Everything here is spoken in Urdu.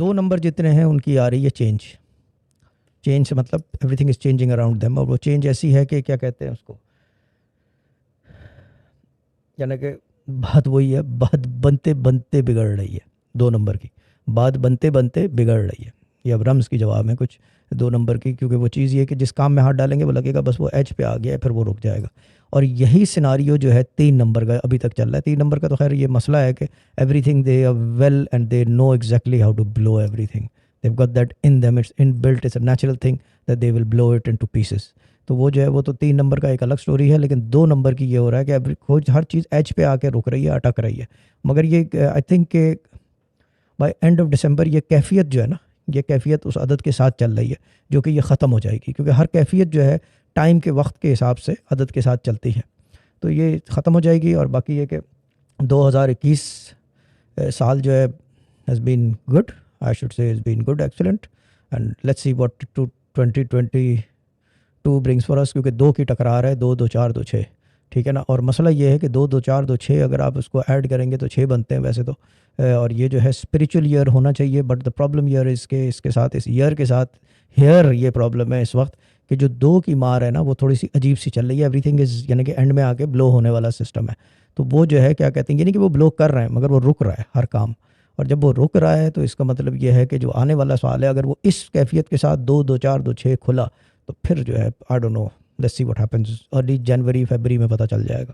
2 نمبر جتنے ہیں ان کی آ رہی ہے چینج سے مطلب every thing is changing around them, اور وہ چینج ایسی ہے کہ کیا کہتے ہیں اس کو، یعنی کہ بات وہی ہے، بات بنتے بنتے بگڑ رہی ہے 2 نمبر کی، بات بنتے بنتے بگڑ رہی ہے. یہ اب رمز کی جواب ہے کچھ 2 نمبر کی، کیونکہ وہ چیز یہ ہے کہ جس کام میں ہاتھ ڈالیں گے وہ لگے گا بس وہ ایج پہ آ گیا ہے، پھر وہ رک جائے گا. اور یہی سیناریو جو ہے 3 نمبر کا ابھی تک چل رہا ہے. 3 نمبر کا تو خیر یہ مسئلہ ہے کہ everything they are well and they know exactly how to blow everything. They've got that in them, it's inbuilt, it's a natural thing that they will blow it into pieces. تو وہ جو ہے وہ تو 3 نمبر کا ایک الگ سٹوری ہے، لیکن 2 نمبر کی یہ ہو رہا ہے کہ ہر چیز ایج پہ آ کے رک رہی ہے، اٹک رہی ہے. مگر یہ آئی تھنک کہ بائی اینڈ آف دسمبر یہ کیفیت جو ہے نا، یہ کیفیت اس عدد کے ساتھ چل رہی ہے جو کہ یہ ختم ہو جائے گی، کیونکہ ہر کیفیت جو ہے ٹائم کے وقت کے حساب سے عدد کے ساتھ چلتی ہے. تو یہ ختم ہو جائے گی. اور باقی یہ کہ 2021 سال جو ہے has been good, I should say has been good, excellent. And let's see what 2022 brings for us, کیونکہ 2 کی ٹکرار ہے، 2 2 4 2 6، ٹھیک ہے نا. اور مسئلہ یہ ہے کہ 2 2 4 2 6 اگر آپ اس کو ایڈ کریں گے تو 6 بنتے ہیں ویسے تو. اور یہ جو ہے اسپریچول ایئر ہونا چاہیے، بٹ دا پرابلم ایئر اس کے ساتھ، اس ایئر کے ساتھ ہیئر یہ پرابلم ہے اس وقت کہ جو 2 کی مار ہے نا وہ تھوڑی سی عجیب سی چل رہی ہے. ایوری تھنگ از یعنی کہ اینڈ میں آ کے بلو ہونے والا سسٹم ہے. تو وہ جو ہے کیا کہتے ہیں، یعنی کہ وہ بلو کر رہے ہیں مگر وہ رک رہا ہے ہر کام. اور جب وہ رک رہا ہے تو اس کا مطلب یہ ہے کہ جو آنے والا سوال ہے اگر وہ اس کیفیت کے ساتھ 2 2 4 2 6 کھلا تو پھر جو ہے I don't know, let's see what happens. Early January February میں پتہ چل جائے گا.